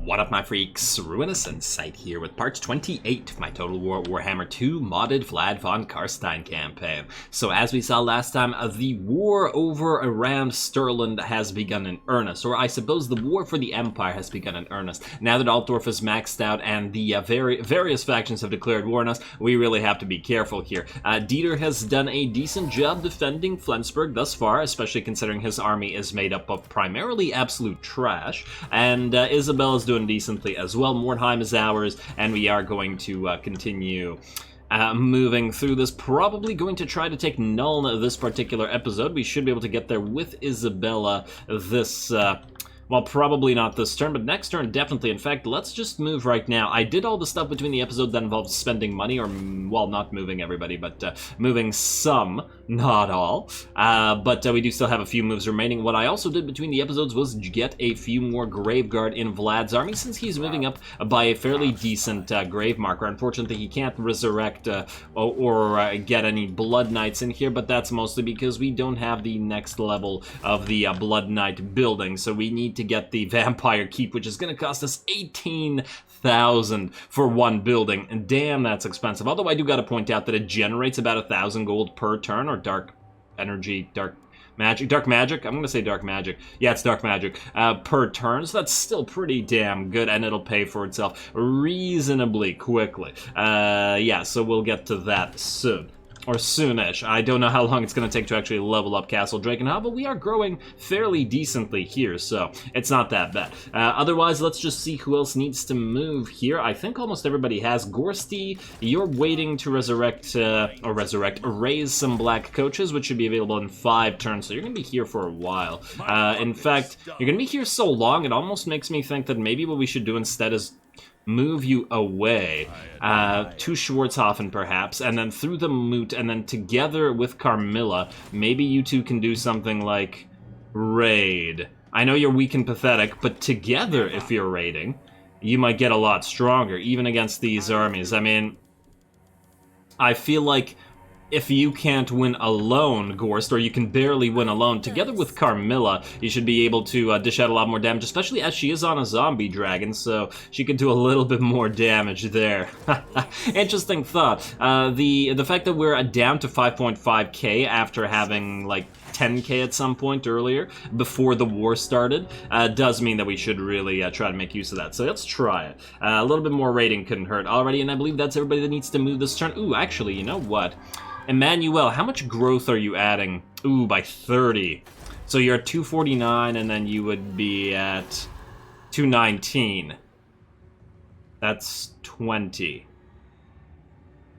What up, my freaks? RuinousInsight here with part 28 of my Total Warhammer II modded Vlad von Carstein campaign. So as we saw last time, the war over around Stirland has begun in earnest, or I suppose the war for the Empire has begun in earnest. Now that Altdorf is maxed out and the various factions have declared war on us, we really have to be careful here. Dieter has done a decent job defending Flensburg thus far, especially considering his army is made up of primarily absolute trash, and Isabella's doing decently as well. Mordheim is ours, and we are going to continue moving through this. Probably going to try to take Nuln this particular episode. We should be able to get there with Isabella this well, probably not this turn, but next turn, definitely. In fact, let's just move right now. I did all the stuff between the episodes that involved spending money, or, well, not moving everybody, but moving some, not all. But we do still have a few moves remaining. What I also did between the episodes was get a few more Graveguard in Vlad's army, since he's moving up by a fairly decent grave marker. Unfortunately, he can't resurrect or get any Blood Knights in here, but that's mostly because we don't have the next level of the Blood Knight building, so we need to get the Vampire Keep, which is going to cost us 18,000 for one building, and damn, that's expensive. Although I do got to point out that it generates about 1,000 gold per turn, or dark magic, I'm going to say dark magic. Yeah, it's dark magic per turn, so that's still pretty damn good, and it'll pay for itself reasonably quickly. Yeah, so we'll get to that soon. Or soonish. I don't know how long it's going to take to actually level up Castle Drakenhof, but we are growing fairly decently here, so it's not that bad. Otherwise, let's just see who else needs to move here. I think almost everybody has. Gorsty, you're waiting to raise some black coaches, which should be available in 5 turns, so you're going to be here for a while. In fact, you're going to be here so long, it almost makes me think that maybe what we should do instead is move you away to Schwarzhofen, perhaps, and then through the Moot, and then together with Carmilla, maybe you two can do something like raid. I know you're weak and pathetic, but together, if you're raiding, you might get a lot stronger, even against these armies. I mean, I feel like if you can't win alone, Gorst, or you can barely win alone, together with Carmilla, you should be able to dish out a lot more damage, especially as she is on a zombie dragon, so she could do a little bit more damage there. Interesting thought. The fact that we're down to 5.5k after having, like, 10k at some point earlier, before the war started, does mean that we should really try to make use of that. So let's try it. A little bit more raiding couldn't hurt already, and I believe that's everybody that needs to move this turn. Ooh, actually, you know what? Emmanuel, how much growth are you adding? Ooh, by 30. So you're at 249, and then you would be at 219. That's 20.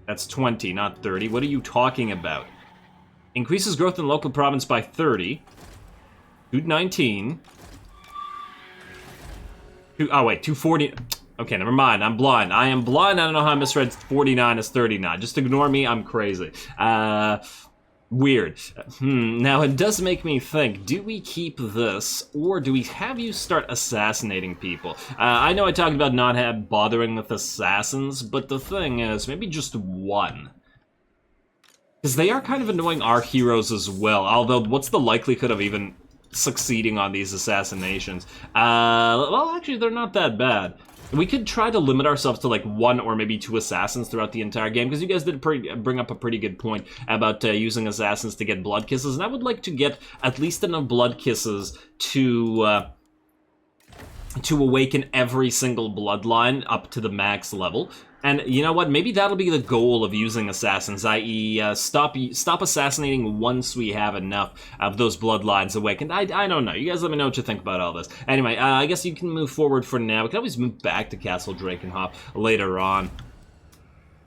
That's 20, not 30. What are you talking about? Increases growth in local province by 30. 219. Oh, wait, 240. Okay, never mind. I'm blind. I am blind. I don't know how I misread 49 as 39. Just ignore me. I'm crazy. Weird. Now, it does make me think, do we keep this, or do we have you start assassinating people? I know I talked about not bothering with assassins, but the thing is, maybe just one. Because they are kind of annoying our heroes as well, although what's the likelihood of even succeeding on these assassinations? Well, actually, they're not that bad. We could try to limit ourselves to like 1 or maybe 2 assassins throughout the entire game, because you guys did bring up a pretty good point about using assassins to get blood kisses, and I would like to get at least enough blood kisses to awaken every single bloodline up to the max level. And you know what? Maybe that'll be the goal of using assassins, i.e. Stop assassinating once we have enough of those bloodlines awakened. I don't know. You guys let me know what you think about all this. Anyway, I guess you can move forward for now. We can always move back to Castle Drakenhof later on.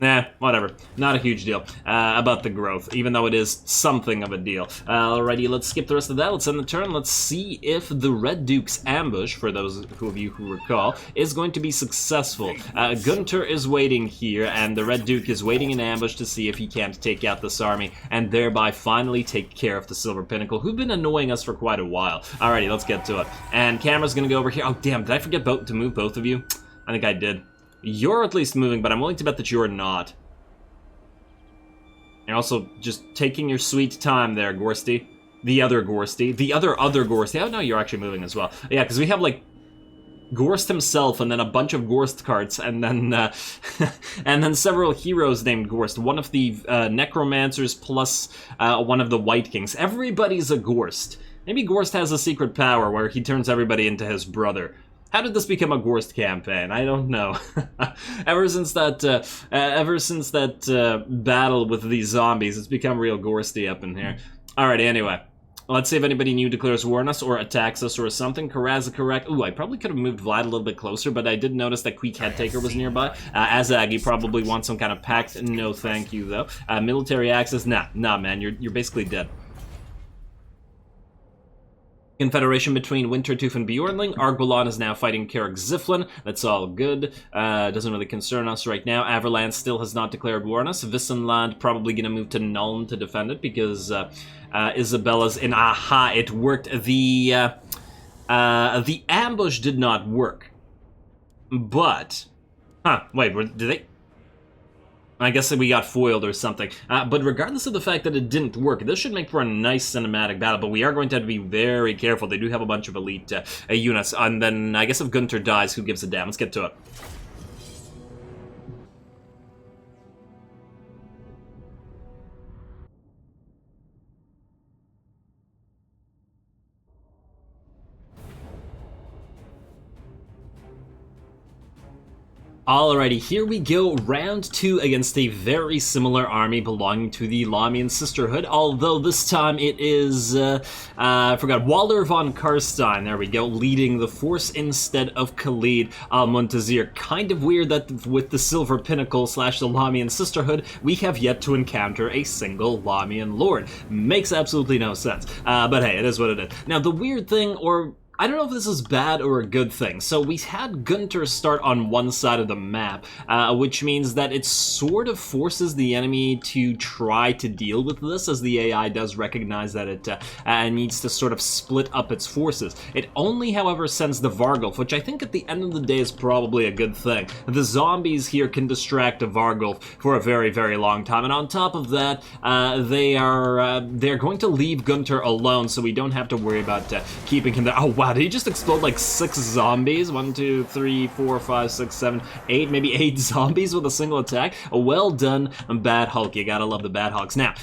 Nah, whatever. Not a huge deal about the growth, even though it is something of a deal. Alrighty, let's skip the rest of that. Let's end the turn. Let's see if the Red Duke's ambush, for those of you who recall, is going to be successful. Gunter is waiting here, and the Red Duke is waiting in ambush to see if he can't take out this army, and thereby finally take care of the Silver Pinnacle, who've been annoying us for quite a while. Alrighty, let's get to it. And camera's gonna go over here. Oh, damn, did I forget to move both of you? I think I did. You're at least moving, but I'm willing to bet that you're not. You're also just taking your sweet time there, Gorsty. The other Gorsty. The other Gorsty. Oh, no, you're actually moving as well. Yeah, because we have, like, Gorst himself, and then a bunch of Gorst cards, and then and then several heroes named Gorst. One of the necromancers plus one of the White Kings. Everybody's a Gorst. Maybe Gorst has a secret power where he turns everybody into his brother. How did this become a Gorst campaign? I don't know. ever since that battle with these zombies, it's become real Gorsty up in here. Alright, anyway. Let's see if anybody new declares war on us or attacks us or something. Karaz correct. Ooh, I probably could have moved Vlad a little bit closer, but I did notice that Queek Headtaker was nearby. Azag, you probably want some kind of pact. No, thank you, though. Military access. Nah, man, you're basically dead. Confederation between Wintertooth and Bjornling. Argolon is now fighting Carrick Ziflin. That's all good. Doesn't really concern us right now. Averland still has not declared war on us. Vissenland probably going to move to Nuln to defend it because Isabella's in. Aha, it worked. The ambush did not work. But... Huh, wait, did they... I guess we got foiled or something. But regardless of the fact that it didn't work, this should make for a nice cinematic battle, but we are going to have to be very careful. They do have a bunch of elite units, and then I guess if Gunter dies, who gives a damn? Let's get to it. Alrighty, here we go, round 2 against a very similar army belonging to the Lamian Sisterhood, although this time it is, I forgot, Vlad von Carstein, there we go, leading the force instead of Khalid al-Muntazir. Kind of weird that with the Silver Pinnacle / the Lamian Sisterhood, we have yet to encounter a single Lamian Lord. Makes absolutely no sense, but hey, it is what it is. Now, the weird thing, or... I don't know if this is bad or a good thing. So we had Gunter start on one side of the map, which means that it sort of forces the enemy to try to deal with this, as the AI does recognize that it needs to sort of split up its forces. It only, however, sends the Vargulf, which I think at the end of the day is probably a good thing. The zombies here can distract a Vargulf for a very, very long time, and on top of that, they're going to leave Gunter alone, so we don't have to worry about keeping him there. Oh wow! Did he just explode like 6 zombies? 1, 2, 3, 4, 5, 6, 7, 8, maybe 8 zombies with a single attack? Well done, Bad Hulk. You gotta love the Bad Hulks. Now,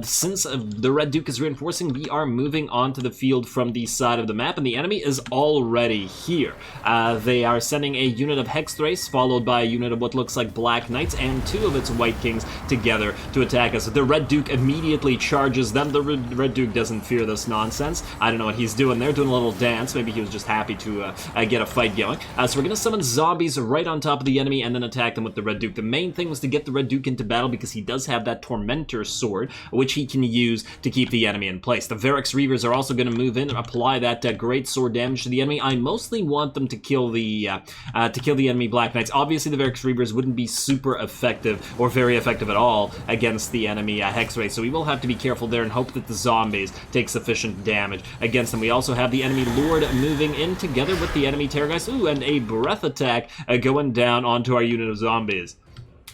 since the Red Duke is reinforcing, we are moving onto the field from the side of the map, and the enemy is already here. They are sending a unit of Hexthrace, followed by a unit of what looks like Black Knights, and 2 of its White Kings together to attack us. The Red Duke immediately charges them. The Red Duke doesn't fear this nonsense. I don't know what he's doing there, doing a little dance. Maybe he was just happy to get a fight going. So we're going to summon zombies right on top of the enemy and then attack them with the Red Duke. The main thing was to get the Red Duke into battle because he does have that Tormentor sword, which he can use to keep the enemy in place. The Varix Reavers are also going to move in and apply that great sword damage to the enemy. I mostly want them to kill the enemy Black Knights. Obviously, the Varix Reavers wouldn't be super effective or very effective at all against the enemy Hexwraith, so we will have to be careful there and hope that the zombies take sufficient damage against them. We also have the enemy Lord moving in together with the enemy Terrorgeist. Ooh, and a breath attack going down onto our unit of zombies.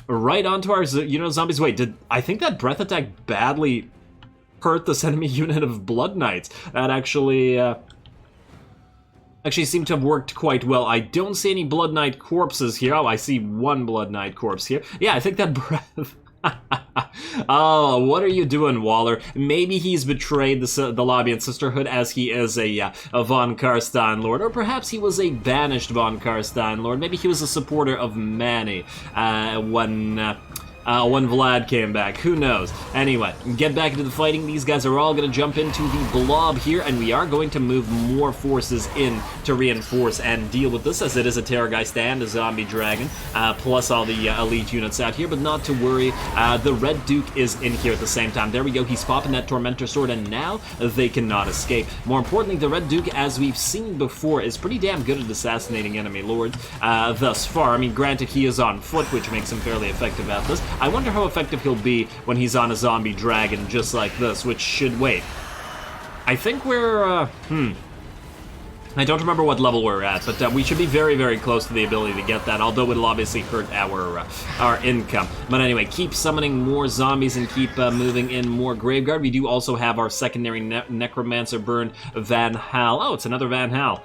Right onto our unit of zombies. Wait, I think that breath attack badly hurt this enemy unit of Blood Knights? That actually seemed to have worked quite well. I don't see any Blood Knight corpses here. Oh, I see one Blood Knight corpse here. Yeah, I think that breath... Oh, what are you doing, Waller? Maybe he's betrayed the Lamian Sisterhood as he is a von Carstein Lord, or perhaps he was a banished von Carstein Lord. Maybe he was a supporter of Manny when Vlad came back. Who knows? Anyway, get back into the fighting. These guys are all going to jump into the blob here, and we are going to move more forces in to reinforce and deal with this, as it is a Terrorgeist and a Zombie Dragon, plus all the elite units out here, but not to worry. The Red Duke is in here at the same time. There we go. He's popping that Tormentor Sword, and now they cannot escape. More importantly, the Red Duke, as we've seen before, is pretty damn good at assassinating enemy lords thus far. I mean, granted, he is on foot, which makes him fairly effective at this. I wonder how effective he'll be when he's on a zombie dragon just like this, which should... Wait. I think we're, I don't remember what level we're at, but we should be very, very close to the ability to get that, although it'll obviously hurt our income. But anyway, keep summoning more zombies and keep moving in more Graveguard. We do also have our secondary Necromancer burn Van Hal. Oh, it's another Van Hal.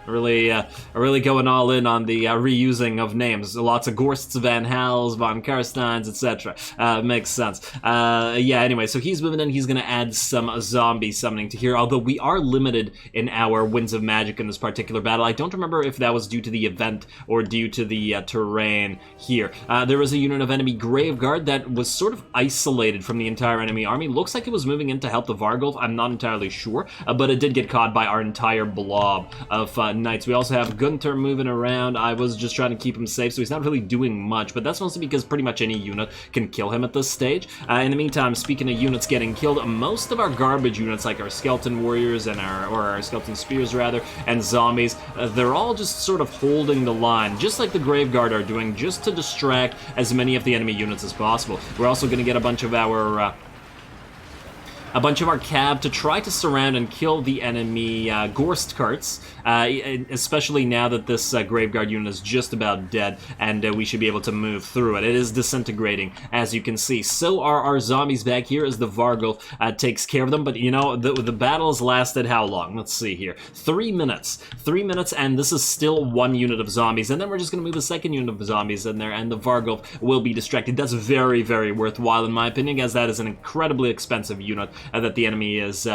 Really going all in on the reusing of names. Lots of Gorsts, Van Hals, von Carsteins, etc. Makes sense. Yeah, anyway, so he's moving in. He's going to add some zombie summoning to here, although we are limited in our Winds of Magic in this particular battle. I don't remember if that was due to the event or due to the terrain here. There was a unit of enemy Graveguard that was sort of isolated from the entire enemy army. Looks like it was moving in to help the Vargulf. I'm not entirely sure, but it did get caught by our entire blob of knights. We also have Gunther moving around. I was just trying to keep him safe, so he's not really doing much, but that's mostly because pretty much any unit can kill him at this stage. In the meantime, speaking of units getting killed, most of our garbage units, like our skeleton warriors and our skeleton spears rather, and zombies, they're all just sort of holding the line, just like the Graveguard are doing, just to distract as many of the enemy units as possible. We're also going to get a bunch of our cab to try to surround and kill the enemy Gorst carts, especially now that this Graveguard unit is just about dead, and we should be able to move through it. It is disintegrating, as you can see. So are our zombies back here as the Vargulf takes care of them, but you know, the battle has lasted how long? Let's see here. 3 minutes. 3 minutes, and this is still one unit of zombies, and then we're just going to move a second unit of zombies in there, and the Vargulf will be distracted. That's very, very worthwhile, in my opinion, as that is an incredibly expensive unit that the enemy is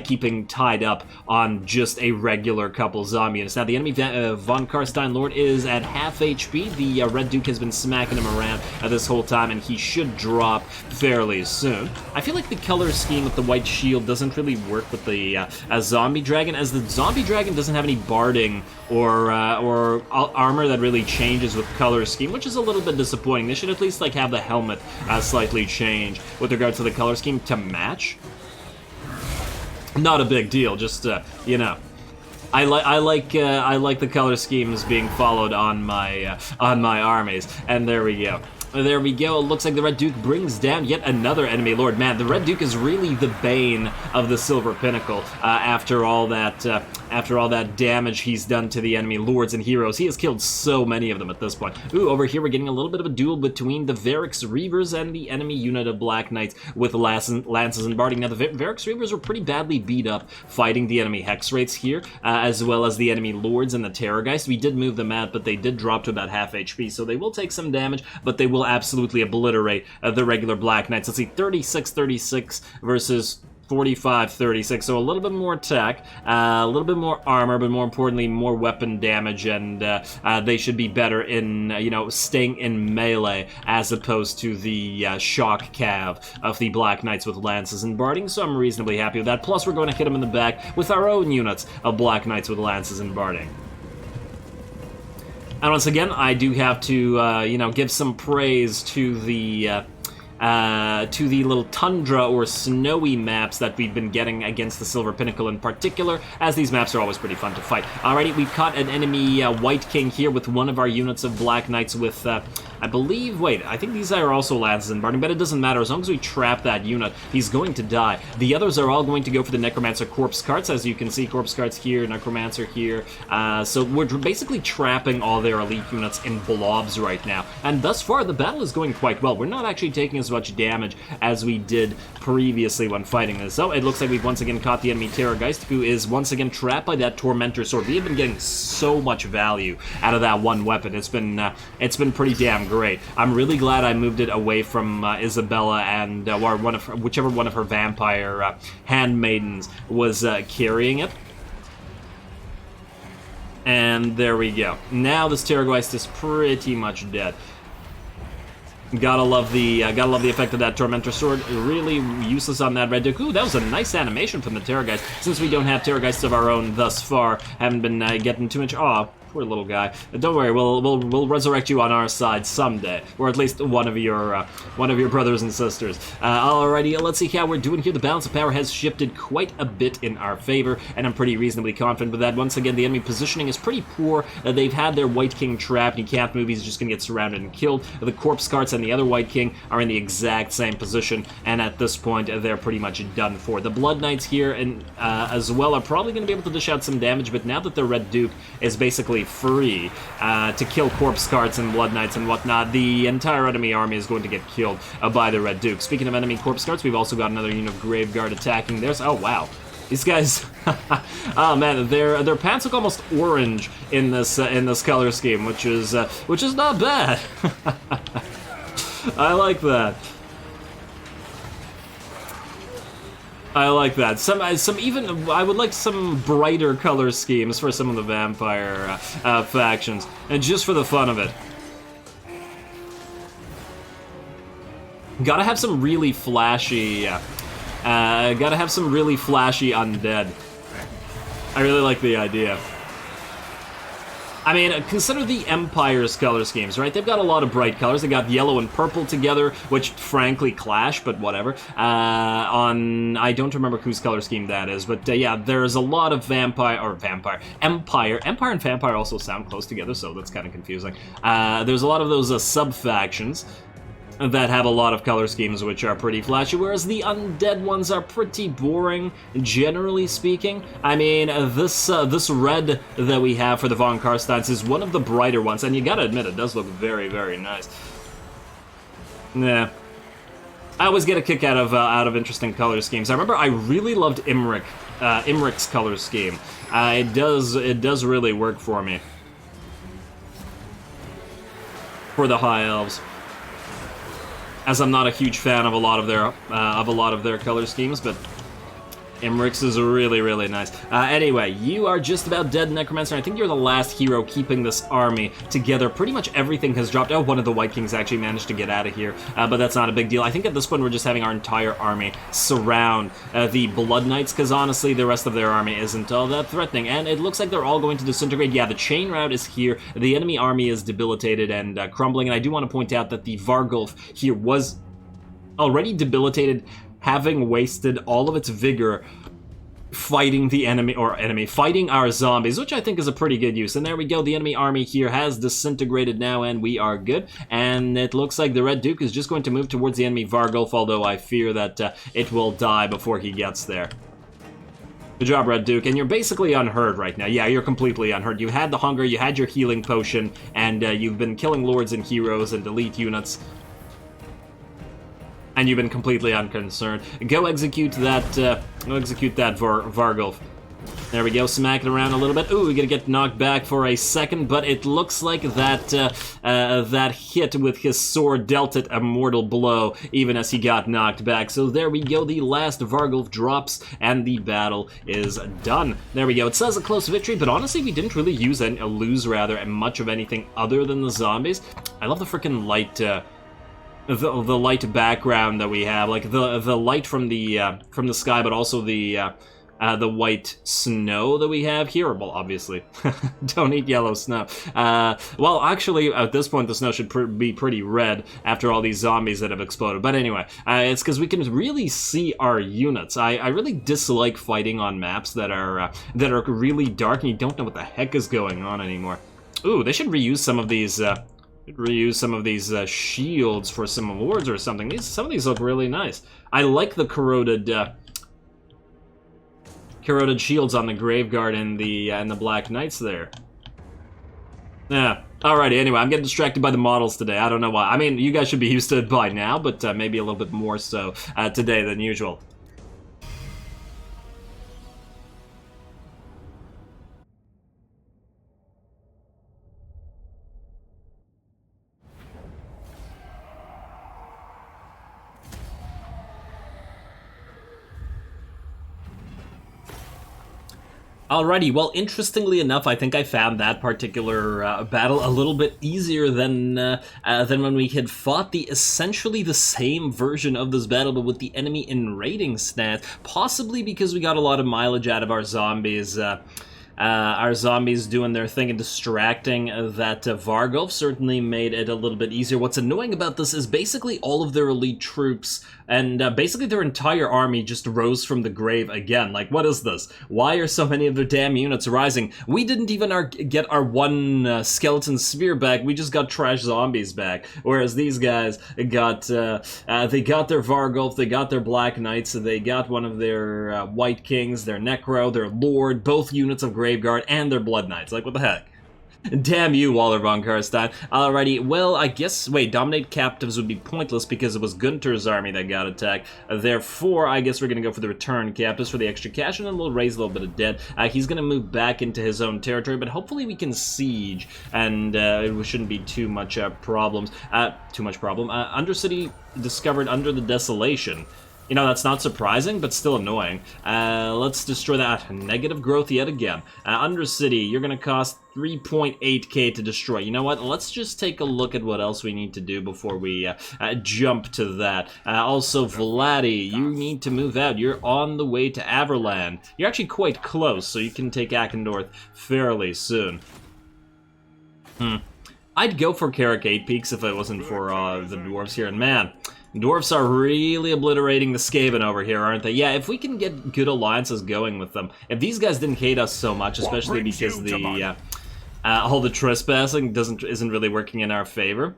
keeping tied up on just a regular couple zombie units. Now, the enemy von Carstein Lord is at half HP. The Red Duke has been smacking him around this whole time, and he should drop fairly soon. I feel like the color scheme with the white shield doesn't really work with the zombie dragon, as the zombie dragon doesn't have any barding or armor that really changes with color scheme, which is a little bit disappointing. They should at least like have the helmet slightly change with regards to the color scheme to match. Not a big deal, just you know, I like the color schemes being followed on my armies, and there we go. There we go. It looks like the Red Duke brings down yet another enemy lord. Man, the Red Duke is really the bane of the Silver Pinnacle. After all that damage he's done to the enemy lords and heroes, he has killed so many of them at this point. Ooh, over here we're getting a little bit of a duel between the Verix Reavers and the enemy unit of Black Knights with lances and barding. Now, the Verix Reavers were pretty badly beat up fighting the enemy Hex Wraiths here, as well as the enemy lords and the Terrorgeist. We did move them out, but they did drop to about half HP, so they will take some damage, but they will absolutely obliterate the regular Black Knights. Let's see, 36-36 versus 45-36, so a little bit more attack, a little bit more armor, but more importantly, more weapon damage, and they should be better in, you know, staying in melee as opposed to the shock cav of the Black Knights with lances and barding, so I'm reasonably happy with that. Plus, we're going to hit them in the back with our own units of Black Knights with lances and barding. And once again, I do have to, you know, give some praise to the little tundra or snowy maps that we've been getting against the Silver Pinnacle in particular, as these maps are always pretty fun to fight. Alrighty, we've caught an enemy White King here with one of our units of Black Knights with, I believe, wait, I think these are also lances and barding, but it doesn't matter. As long as we trap that unit, he's going to die. The others are all going to go for the Necromancer Corpse Carts, as you can see, Corpse Carts here, Necromancer here. So we're basically trapping all their elite units in blobs right now. And thus far, the battle is going quite well. We're not actually taking as much damage as we did previously when fighting this. So it looks like we've once again caught the enemy Terrorgeist, who is once again trapped by that Tormentor Sword. We have been getting so much value out of that one weapon. It's been pretty damn great. I'm really glad I moved it away from Isabella and or whichever one of her vampire handmaidens was carrying it. And there we go. Now this Terrorgeist is pretty much dead. Gotta love the effect of that Tormentor Sword. Really useless on that Red Duke. Ooh, that was a nice animation from the Terrorgeist. Since we don't have Terrorgeists of our own thus far, haven't been getting too much. Aw, poor little guy. Don't worry, we'll resurrect you on our side someday, or at least one of your brothers and sisters. Alrighty, let's see how we're doing here. The balance of power has shifted quite a bit in our favor, and I'm pretty reasonably confident with that. Once again, the enemy positioning is pretty poor. They've had their White King trapped. He can't move. He's just gonna get surrounded and killed. The Corpse Carts and the other White King are in the exact same position, and at this point, they're pretty much done for. The Blood Knights here and as well are probably gonna be able to dish out some damage, but now that the Red Duke is basically free to kill Corpse Carts and Blood Knights and whatnot, the entire enemy army is going to get killed by the Red Duke. Speaking of enemy Corpse Carts, we've also got another unit of Graveguard attacking theirs. Oh, wow. These guys, oh man, their pants look almost orange in this color scheme, which is not bad. I like that. I like that. Some even I would like some brighter color schemes for some of the vampire factions, and just for the fun of it. Gotta have some really flashy. Gotta have some really flashy undead. I really like the idea. I mean, consider the Empire's color schemes, right? They've got a lot of bright colors. They got yellow and purple together, which frankly clash, but whatever. I don't remember whose color scheme that is, but yeah, there's a lot of Empire. Empire and vampire also sound close together, so that's kind of confusing. There's a lot of those sub-factions that have a lot of color schemes which are pretty flashy, whereas the undead ones are pretty boring, generally speaking. I mean, this red that we have for the von Carsteins is one of the brighter ones, and you gotta admit, it does look very, very nice. Yeah. I always get a kick out of interesting color schemes. I remember I really loved Imric's color scheme. It does really work for me. For the High Elves. As I'm not a huge fan of a lot of their color schemes, but Imric's is really, really nice. Anyway, you are just about dead, Necromancer. I think you're the last hero keeping this army together. Pretty much everything has dropped. Oh, one of the White Kings actually managed to get out of here, but that's not a big deal. I think at this point we're just having our entire army surround the Blood Knights, because honestly, the rest of their army isn't all that threatening, and it looks like they're all going to disintegrate. Yeah, the chain route is here. The enemy army is debilitated and crumbling, and I do want to point out that the Vargulf here was already debilitated, having wasted all of its vigor fighting fighting our zombies, which I think is a pretty good use. And there we go, the enemy army here has disintegrated now, and we are good. And it looks like the Red Duke is just going to move towards the enemy Vargulf, although I fear that it will die before he gets there. Good job, Red Duke, and you're basically unhurt right now. Yeah, you're completely unhurt. You had the hunger, you had your healing potion, and you've been killing lords and heroes and elite units. And you've been completely unconcerned. Go execute that Vargulf. There we go, smack it around a little bit. Ooh, we're gonna get knocked back for a second, but it looks like that hit with his sword dealt it a mortal blow, even as he got knocked back. So there we go, the last Vargulf drops, and the battle is done. There we go, it says a close victory, but honestly, we didn't really lose much of anything other than the zombies. I love the freaking light, the light background that we have, like the light from the sky, but also the white snow that we have here. Well, obviously, don't eat yellow snow. Well, actually, at this point, the snow should be pretty red after all these zombies that have exploded. But anyway, it's because we can really see our units. I really dislike fighting on maps that are really dark and you don't know what the heck is going on anymore. Ooh, they should reuse some of these. Shields for some awards or something. Some of these look really nice. I like the corroded shields on the Graveguard and the Black Knights there. Yeah. Alrighty. Anyway, I'm getting distracted by the models today. I don't know why. I mean, you guys should be used to it by now, but maybe a little bit more so today than usual. Alrighty, well, interestingly enough, I think I found that particular battle a little bit easier than when we had fought essentially the same version of this battle, but with the enemy in raiding stats, possibly because we got a lot of mileage out of our zombies. Our zombies doing their thing and distracting that Vargulf certainly made it a little bit easier. What's annoying about this is basically all of their elite troops and basically their entire army just rose from the grave again. Like, what is this? Why are so many of their damn units rising? We didn't even get our one skeleton spear back. We just got trash zombies back. Whereas these guys got their Vargulf, they got their Black Knights, they got one of their White Kings, their Necro, their Lord, both units of Graveguard, and their Blood Knights. Like, what the heck? Damn you, Walter von Carstein. Alrighty, well, I guess, wait, dominate captives would be pointless because it was Gunter's army that got attacked. Therefore, I guess we're gonna go for the return captives for the extra cash, and then we'll raise a little bit of debt. He's gonna move back into his own territory, but hopefully we can siege, and it shouldn't be too much problems. Undercity discovered under the desolation. You know, that's not surprising, but still annoying. Let's destroy that. Negative growth yet again. Undercity, you're gonna cost 3.8k to destroy. You know what? Let's just take a look at what else we need to do before we jump to that. Also, Vladdy, you need to move out. You're on the way to Averland. You're actually quite close, so you can take Akendorf fairly soon. I'd go for Carrick 8 Peaks if it wasn't for the dwarves here, and man, dwarves are really obliterating the Skaven over here, aren't they? Yeah, if we can get good alliances going with them. If these guys didn't hate us so much, especially because the all the trespassing isn't really working in our favor,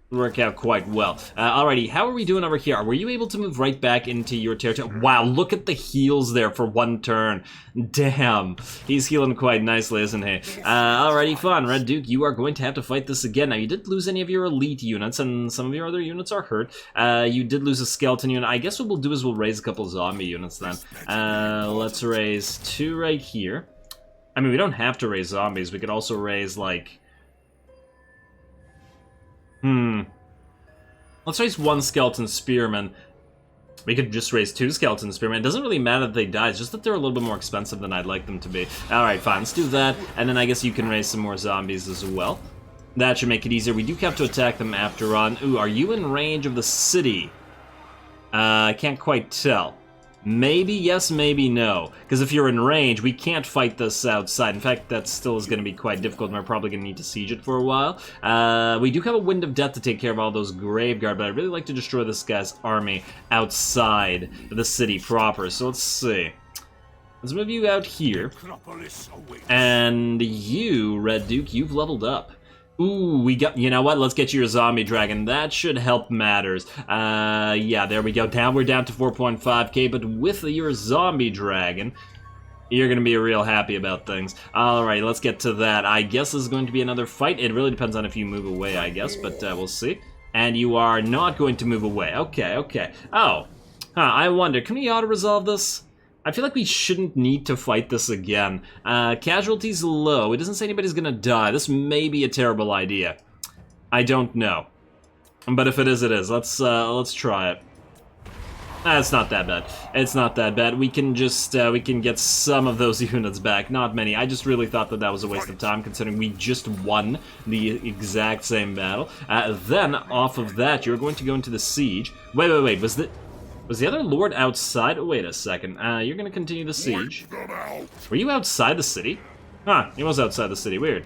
work out quite well. Alrighty, how are we doing over here? Were you able to move right back into your territory? Wow, look at the heals there for one turn. Damn, he's healing quite nicely, isn't he? Alrighty, fun. Red Duke, you are going to have to fight this again. Now, you did lose any of your elite units, and some of your other units are hurt. You did lose a skeleton unit. I guess what we'll do is we'll raise a couple zombie units then. Let's raise 2 right here. I mean, we don't have to raise zombies. We could also raise, like... Let's raise 1 skeleton spearman. We could just raise 2 skeleton spearmen. It doesn't really matter that they die, it's just that they're a little bit more expensive than I'd like them to be. Alright, fine, let's do that, and then I guess you can raise some more zombies as well. That should make it easier. We do have to attack them after on. Ooh, are you in range of the city? I can't quite tell. Maybe yes, maybe no. Because if you're in range, we can't fight this outside. In fact, that still is going to be quite difficult, and we're probably going to need to siege it for a while. We do have a Wind of Death to take care of all those Graveguard, but I'd really like to destroy this guy's army outside the city proper. So let's see. Let's move you out here. And you, Red Duke, you've leveled up. Ooh, we got, you know what, let's get you your zombie dragon. That should help matters. Yeah, there we go. Now we're down to 4.5k, but with your zombie dragon, you're gonna be real happy about things. Alright, let's get to that. I guess this is going to be another fight. It really depends on if you move away, I guess, but we'll see. And you are not going to move away. Okay, okay. Oh, I wonder, can we auto-resolve this? I feel like we shouldn't need to fight this again. Casualties low. It doesn't say anybody's gonna die. This may be a terrible idea. I don't know. But if it is, it is. Let's try it. It's not that bad. It's not that bad. We can just, we can get some of those units back. Not many. I just really thought that that was a waste of time, considering we just won the exact same battle. Then, off of that, you're going to go into the siege. Wait. Was the other lord outside? Oh, wait a second. You're gonna continue the siege. Were you outside the city? Huh, he was outside the city. Weird.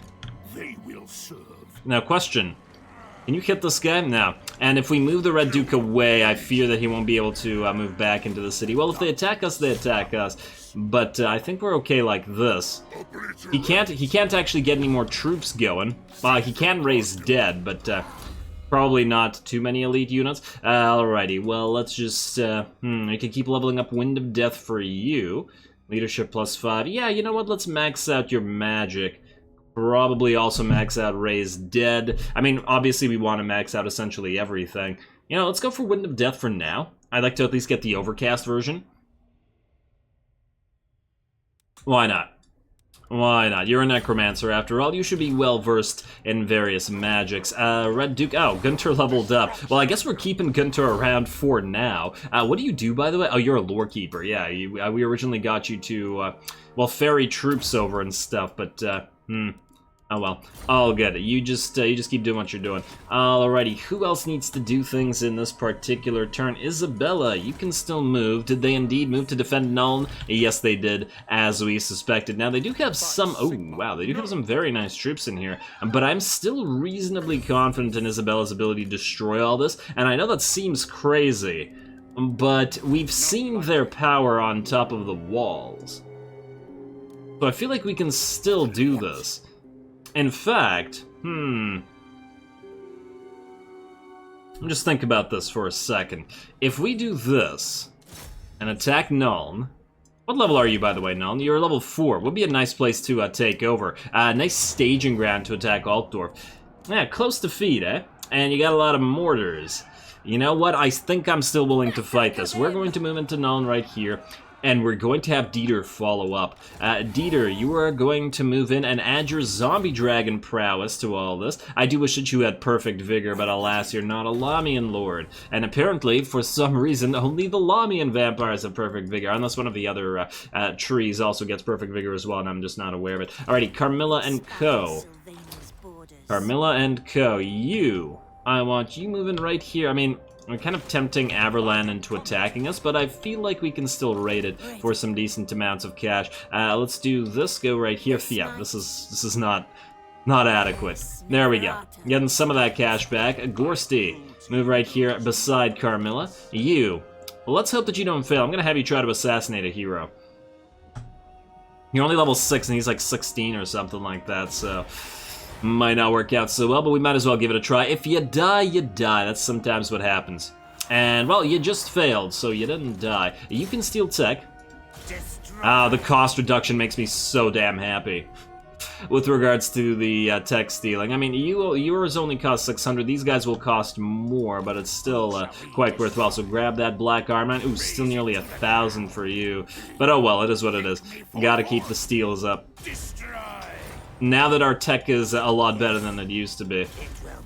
They will serve. Now, question. Can you hit this guy? No. And if we move the Red Duke away, I fear that he won't be able to move back into the city. Well, if they attack us, they attack us. But I think we're okay like this. He can't actually get any more troops going. He can raise dead, but... probably not too many elite units. Alrighty, well, let's just, we can keep leveling up Wind of Death for you. Leadership +5. Yeah, you know what, let's max out your magic. Probably also max out Raise Dead. I mean, obviously we want to max out essentially everything. You know, let's go for Wind of Death for now. I'd like to at least get the Overcast version. Why not? Why not? You're a necromancer after all. You should be well versed in various magics. Red Duke. Oh, Gunter leveled up. Well, I guess we're keeping Gunter around for now. What do you do, by the way? Oh, you're a lore keeper. Yeah, we originally got you to, well, ferry troops over and stuff, but, oh well, all good. You just keep doing what you're doing. Alrighty, who else needs to do things in this particular turn? Isabella, you can still move. Did they indeed move to defend Nuln? Yes, they did, as we suspected. Now, they do have some, oh wow, they do have some very nice troops in here, but I'm still reasonably confident in Isabella's ability to destroy all this, and I know that seems crazy, but we've seen their power on top of the walls. So I feel like we can still do this. In fact, just think about this for a second. If we do this, and attack Nuln, What level are you, by the way, Nuln? You're level 4. Would be a nice place to take over. Nice staging ground to attack Altdorf. Yeah, close to feet, eh? And you got a lot of mortars. You know what? I think I'm still willing to fight this. We're going to move into Nuln right here, and we're going to have Dieter follow up. Dieter, you are going to move in and add your zombie dragon prowess to all this. I do wish that you had perfect vigor, but alas, you're not a Lamian lord. And apparently, for some reason, only the Lamian vampires have perfect vigor, unless one of the other trees also gets perfect vigor as well, and I'm just not aware of it. Alrighty, Carmilla and Co. Carmilla and Co. I want you moving right here. I mean, we're kind of tempting Averland into attacking us, but I feel like we can still raid it for some decent amounts of cash. Let's do this. Go right here. Yeah, this is not adequate. There we go. Getting some of that cash back. Gorsty, move right here beside Carmilla. Well, let's hope that you don't fail. I'm gonna have you try to assassinate a hero. You're only level 6 and he's like 16 or something like that, so might not work out so well, but we might as well give it a try. If you die, you die. That's sometimes what happens. And, well, you just failed, so you didn't die. You can steal tech. The cost reduction makes me so damn happy with regards to the tech stealing. I mean, yours only cost 600. These guys will cost more, but it's still quite worthwhile. So grab that black armor. Ooh, still nearly 1,000 for you. But oh well, it is what it is. Gotta keep the steals up. Now that our tech is a lot better than it used to be.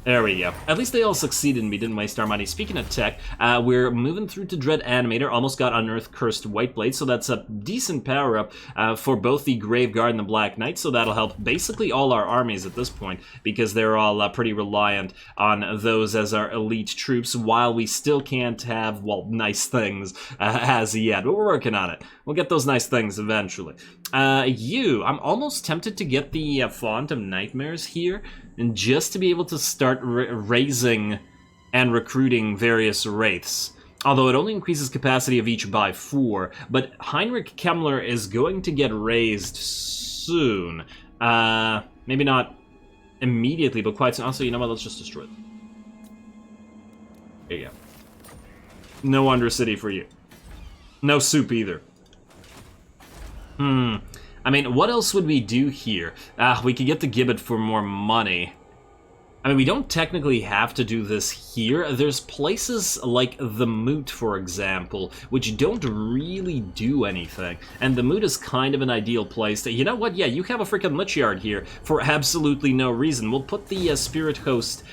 There we go. At least they all succeeded and we didn't waste our money. Speaking of tech, we're moving through to Dread Animator. Almost got Unearthed Cursed Whiteblade, so that's a decent power-up for both the Graveguard and the Black Knight, so that'll help basically all our armies at this point, because they're all pretty reliant on those as our elite troops, while we still can't have, well, nice things as yet, but we're working on it. We'll get those nice things eventually. I'm almost tempted to get the Font of Nightmares here, and just to be able to start raising and recruiting various wraiths. Although it only increases capacity of each by 4, but Heinrich Kemmler is going to get raised soon. Maybe not immediately, but quite soon. Also, you know what? Let's just destroy it. There you go. No Undercity for you. No soup either. I mean, what else would we do here? We could get the Gibbet for more money. I mean, we don't technically have to do this here. There's places like the Moot, for example, which don't really do anything. And the Moot is kind of an ideal place to... You know what? Yeah, you have a freaking Lich Yard here for absolutely no reason. We'll put the Spirit Host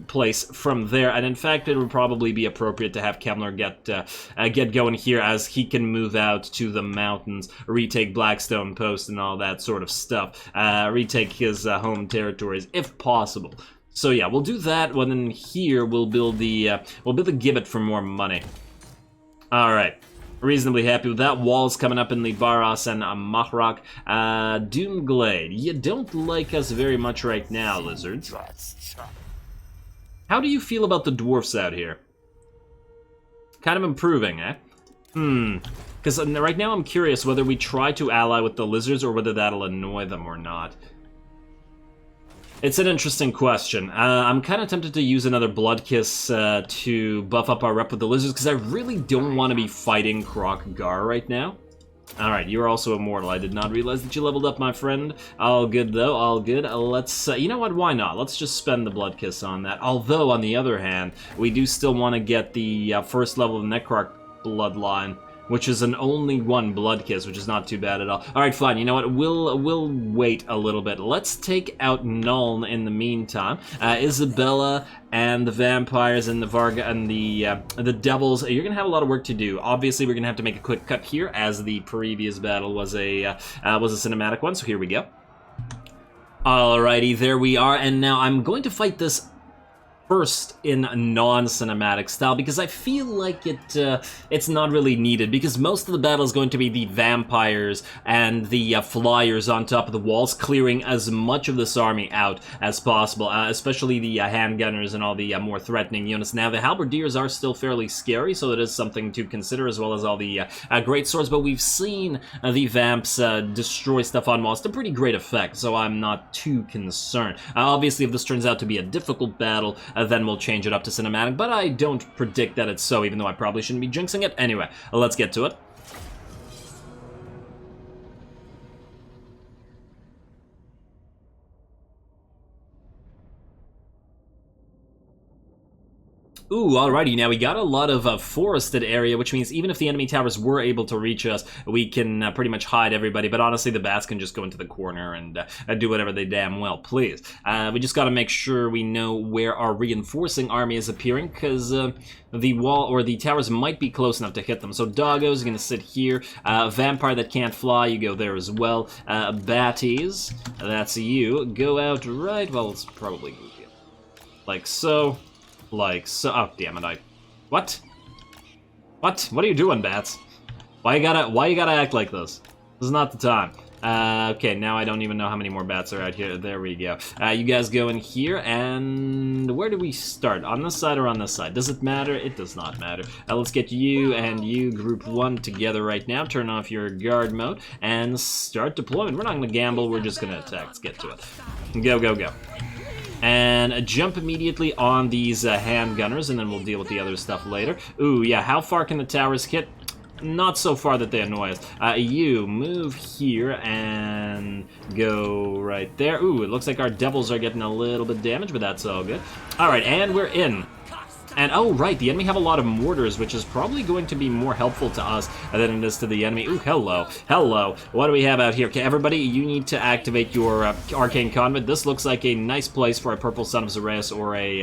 place from there. And in fact, it would probably be appropriate to have Kemmler get going here, as he can move out to the mountains, retake Blackstone Post and all that sort of stuff. Retake his home territories, if possible. So yeah, we'll do that. Well, then here we'll build the Gibbet for more money. All right, reasonably happy with that. Walls coming up in the Varas and Mahrak. Doomglade, you don't like us very much right now, lizards. How do you feel about the dwarfs out here? Kind of improving, eh? Because right now I'm curious whether we try to ally with the lizards or whether that'll annoy them or not. It's an interesting question. I'm kind of tempted to use another Bloodkiss to buff up our rep with the lizards, because I really don't want to be fighting Kroq-Gar right now. Alright, you're also immortal. I did not realize that you leveled up, my friend. All good, though. All good. Let's... you know what? Why not? Let's just spend the Bloodkiss on that. Although, on the other hand, we do still want to get the first level of Necrarch bloodline, which is an only one Bloodkiss, which is not too bad at all. Alright, fine, you know what, we'll wait a little bit. Let's take out Nuln in the meantime. Isabella and the vampires and the Varga and the devils, you're gonna have a lot of work to do. Obviously, we're gonna have to make a quick cut here, as the previous battle was a cinematic one, so here we go. Alrighty, there we are, and now I'm going to fight this first in non-cinematic style, because I feel like it's not really needed, because most of the battle is going to be the vampires and the flyers on top of the walls, clearing as much of this army out as possible, especially the handgunners and all the more threatening units. Now, the halberdiers are still fairly scary, so it is something to consider, as well as all the great swords, but we've seen the vamps destroy stuff on walls to pretty great effect, so I'm not too concerned. Obviously, if this turns out to be a difficult battle, then we'll change it up to cinematic, but I don't predict that it's so, even though I probably shouldn't be jinxing it. Anyway, let's get to it. Ooh, alrighty, now we got a lot of forested area, which means even if the enemy towers were able to reach us, we can pretty much hide everybody, but honestly the bats can just go into the corner and do whatever they damn well please. We just gotta make sure we know where our reinforcing army is appearing, because the wall or the towers might be close enough to hit them. So Doggo's gonna sit here, Vampire that can't fly, you go there as well, Batties, that's you, go out right, well it's probably goofy. Like so. Like so. Oh damn it! What? What are you doing, bats? Why you gotta act like this? This is not the time. Okay, now I don't even know how many more bats are out here. There we go. You guys go in here, and where do we start? On this side or on this side? Does it matter? It does not matter. Let's get you and you, group 1, together right now. Turn off your guard mode and start deployment. We're not gonna gamble. We're just gonna attack. Let's get to it. Go, go, go. And jump immediately on these handgunners, and then we'll deal with the other stuff later. Ooh, yeah, how far can the towers hit? Not so far that they annoy us. You move here and go right there. Ooh, it looks like our devils are getting a little bit damaged, but that's all good. All right, and we're in. And oh, right, the enemy have a lot of mortars, which is probably going to be more helpful to us than it is to the enemy. Ooh, hello, hello. What do we have out here? Okay, everybody, you need to activate your Arcane Convent. This looks like a nice place for a Purple Son of Xeraeus or hey,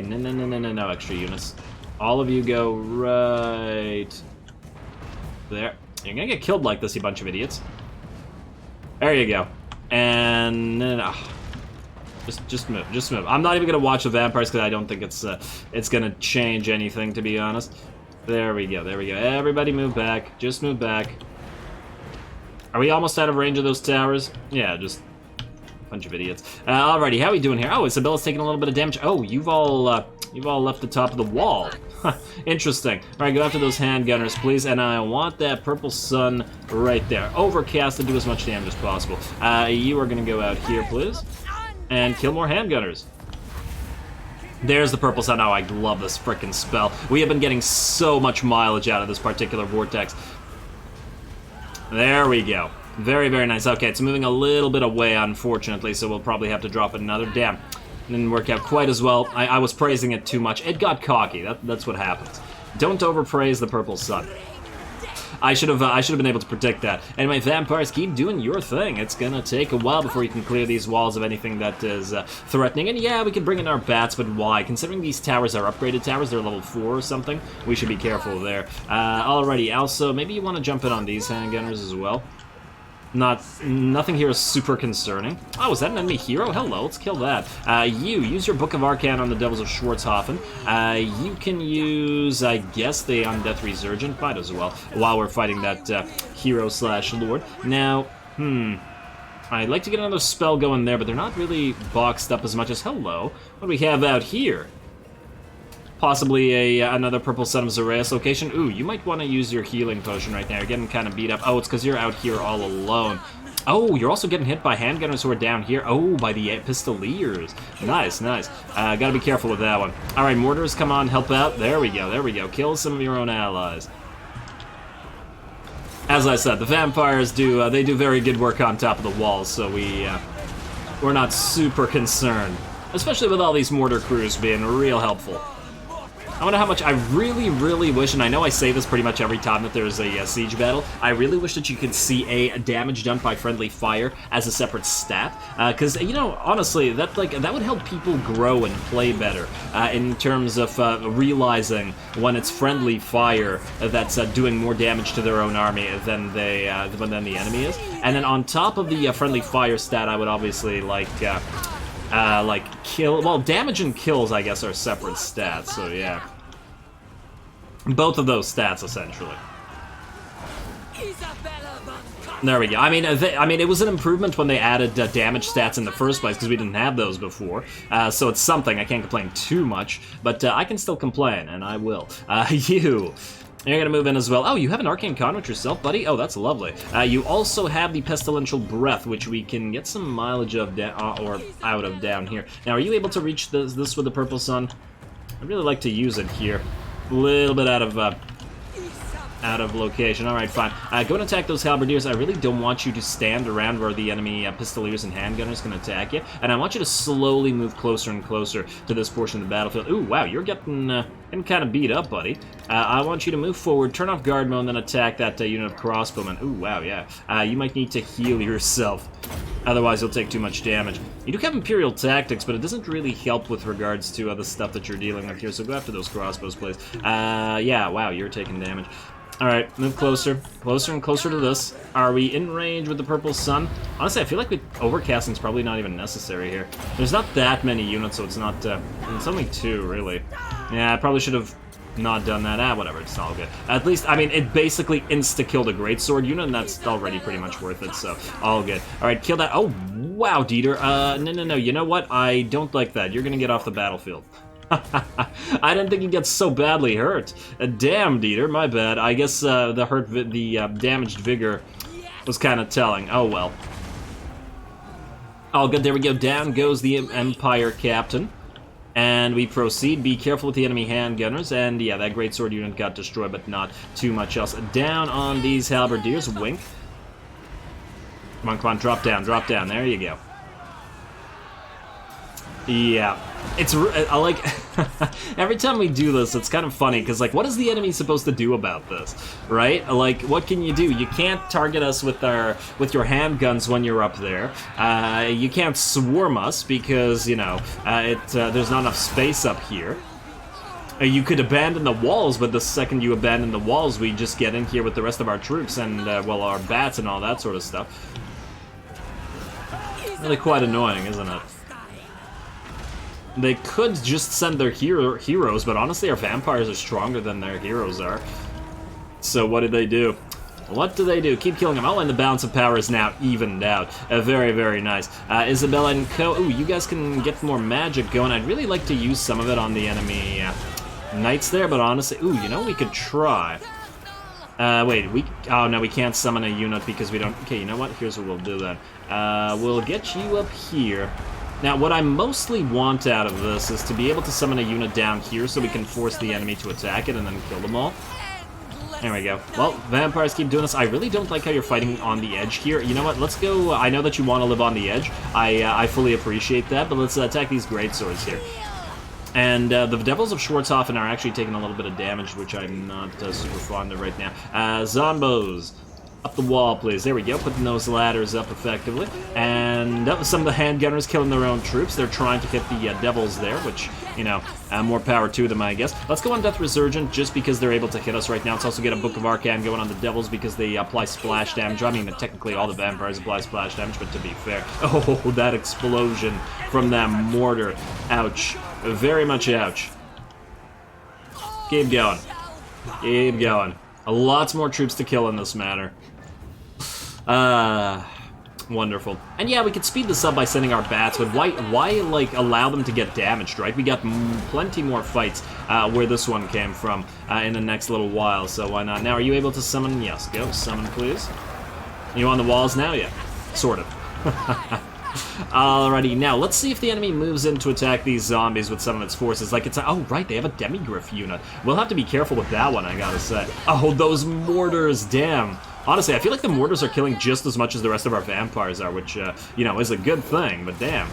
no, extra units. All of you go right there. You're gonna get killed like this, you bunch of idiots. There you go. And Just move, just move. I'm not even gonna watch the vampires because I don't think it's gonna change anything, to be honest. There we go, there we go. Everybody move back, just move back. Are we almost out of range of those towers? Yeah, just a bunch of idiots. Alrighty, how are we doing here? Oh, Isabella's taking a little bit of damage. Oh, you've all left the top of the wall. Interesting. Alright, go after those handgunners, please. And I want that purple sun right there. Overcast to do as much damage as possible. You are gonna go out here, please. And kill more handgunners. There's the purple sun. Oh, I love this frickin' spell. We have been getting so much mileage out of this particular vortex. There we go. Very, very nice. Okay, it's moving a little bit away, unfortunately, so we'll probably have to drop another. Damn. Didn't work out quite as well. I was praising it too much. It got cocky. That's what happens. Don't overpraise the purple sun. I should have been able to predict that. Anyway, vampires, keep doing your thing. It's gonna take a while before you can clear these walls of anything that is threatening. And yeah, we can bring in our bats, but why? Considering these towers are upgraded towers, they're level 4 or something, we should be careful there. Alrighty, also, maybe you want to jump in on these handgunners as well. Nothing here is super concerning. Oh, is that an enemy hero? Hello, let's kill that. You, use your Book of Arcane on the Devils of Schwarzhofen. You can use, I guess, the Undeath Resurgent. Might as well, while we're fighting that hero/lord. Now, I'd like to get another spell going there, but they're not really boxed up as much as, hello, what do we have out here? Possibly another Purple Son of Xeraeus location. Ooh, you might want to use your healing potion right now. You're getting kind of beat up. Oh, it's because you're out here all alone. Oh, you're also getting hit by handgunners who are down here. Oh, by the pistoliers. Nice, nice. Gotta be careful with that one. All right, mortars, come on, help out. There we go, there we go. Kill some of your own allies. As I said, the vampires do very good work on top of the walls, so we're not super concerned. Especially with all these mortar crews being real helpful. I wonder how much I really, really wish, and I know I say this pretty much every time that there's a siege battle, I really wish that you could see a damage done by friendly fire as a separate stat, because, you know, honestly, that would help people grow and play better, in terms of realizing when it's friendly fire that's doing more damage to their own army than the enemy is. And then on top of the friendly fire stat, I would obviously like kill, well, damage and kills, I guess, are separate stats, so yeah. Both of those stats, essentially. There we go. I mean, it was an improvement when they added damage stats in the first place, because we didn't have those before, so it's something. I can't complain too much, but I can still complain, and I will. You're gonna move in as well. Oh, you have an Arcane Convent yourself, buddy? Oh, that's lovely. You also have the Pestilential Breath, which we can get some mileage of or out of down here. Now, are you able to reach this with the Purple Sun? I'd really like to use it here. A little bit out of out of location. Alright, fine. Go and attack those halberdiers. I really don't want you to stand around where the enemy pistoliers and handgunners can attack you. And I want you to slowly move closer and closer to this portion of the battlefield. Ooh, wow, you're getting kind of beat up, buddy. I want you to move forward, turn off guard mode, and then attack that unit of crossbowmen. Ooh, wow, yeah. You might need to heal yourself. Otherwise, you'll take too much damage. You do have Imperial Tactics, but it doesn't really help with regards to other stuff that you're dealing with here, so go after those crossbows, please. Yeah, wow, you're taking damage. Alright, move closer. Closer and closer to this. Are we in range with the purple sun? Honestly, I feel like overcasting's probably not even necessary here. There's not that many units, so it's not... it's only 2, really. Yeah, I probably should have not done that. Whatever, it's all good. At least, I mean, it basically insta-killed a greatsword unit, and that's already pretty much worth it, so all good. Alright, kill that. Oh, wow, Dieter. No, you know what? I don't like that. You're gonna get off the battlefield. I didn't think he'd get so badly hurt. Damn, Dieter, my bad. I guess the damaged vigor was kind of telling. Oh, well. Oh, good, there we go. Down goes the Empire Captain. And we proceed. Be careful with the enemy handgunners. And yeah, that greatsword unit got destroyed, but not too much else. Down on these halberdiers. Wink. Come on, drop down. There you go. Yeah, I like, every time we do this, it's kind of funny, because, like, what is the enemy supposed to do about this, right? Like, what can you do? You can't target us with your handguns when you're up there. You can't swarm us, because, you know, there's not enough space up here. You could abandon the walls, but the second you abandon the walls, we just get in here with the rest of our troops, and, well, our bats and all that sort of stuff. Really quite annoying, isn't it? They could just send their heroes, but honestly our vampires are stronger than their heroes are. So what do? What do they do? Keep killing them. Oh, and the balance of power is now evened out. Very, very nice. Isabella and Co. Ooh, you guys can get more magic going. I'd really like to use some of it on the enemy knights there, but honestly... Ooh, you know, we could try. Wait, oh, no, we can't summon a unit because we don't... Okay, you know what? Here's what we'll do then. We'll get you up here. Now, what I mostly want out of this is to be able to summon a unit down here so we can force the enemy to attack it and then kill them all. There we go. Well, vampires keep doing this. I really don't like how you're fighting on the edge here. You know what? Let's go. I know that you want to live on the edge. I fully appreciate that, but let's attack these greatswords here. And the Devils of Schwarzhofen are actually taking a little bit of damage, which I'm not super fond of right now. Zombos. Up the wall, please. There we go, putting those ladders up effectively. And that was some of the handgunners killing their own troops. They're trying to hit the devils there, which, you know, more power to them, I guess. Let's go on Death Resurgent, just because they're able to hit us right now. Let's also get a Book of Arcane going on the devils, because they apply splash damage. I mean, technically all the vampires apply splash damage, but to be fair... Oh, that explosion from that mortar. Ouch. Very much ouch. Keep going. Keep going. Lots more troops to kill in this matter. Wonderful. And yeah, we could speed this up by sending our bats, but why like, allow them to get damaged, right? We got plenty more fights where this one came from in the next little while, so why not? Now, are you able to summon? Yes, go. Summon, please. You on the walls now? Yeah, sort of. Alrighty, now let's see if the enemy moves in to attack these zombies with some of its forces. Like it's oh right, they have a demigriff unit. We'll have to be careful with that one, I gotta say. Oh, those mortars, damn. Honestly, I feel like the mortars are killing just as much as the rest of our vampires are, which, you know, is a good thing, but damn.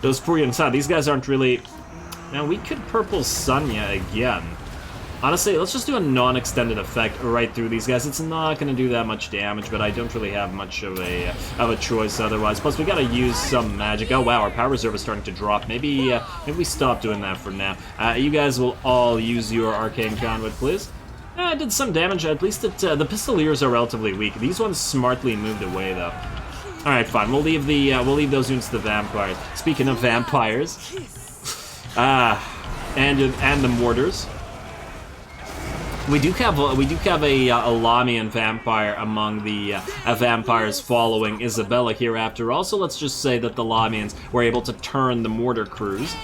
Those poor units, these guys aren't really... Now, we could Purple Sunya again. Honestly, let's just do a non-extended effect right through these guys. It's not going to do that much damage, but I don't really have much of a choice otherwise. Plus, we got to use some magic. Oh, wow, our power reserve is starting to drop. Maybe we stop doing that for now. You guys will all use your Arcane Conduit, please. It did some damage. At least the Pistoliers are relatively weak. These ones smartly moved away, though. All right, fine. We'll leave those units to the vampires. Speaking of vampires, and the mortars. We do have a Lamian vampire among the vampires following Isabella here after all, so let's just say that the Lamians were able to turn the mortar crews.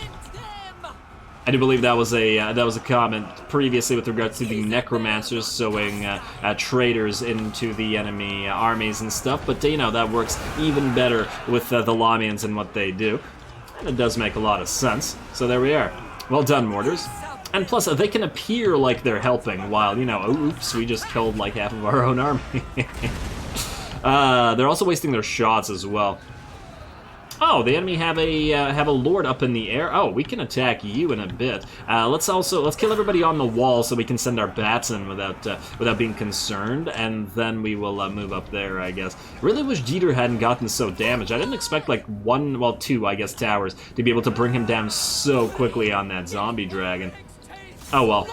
I do believe that was a comment previously with regards to the necromancers sowing traitors into the enemy armies and stuff, but you know, that works even better with the Lamians and what they do. And it does make a lot of sense. So there we are. Well done, mortars. And plus, they can appear like they're helping while, you know, oops, we just killed like half of our own army. They're also wasting their shots as well. Oh, the enemy have a lord up in the air. Oh, we can attack you in a bit. Let's kill everybody on the wall so we can send our bats in without being concerned, and then we will move up there, I guess. Really wish Dieter hadn't gotten so damaged. I didn't expect like two, I guess, towers to be able to bring him down so quickly on that zombie dragon. Oh well,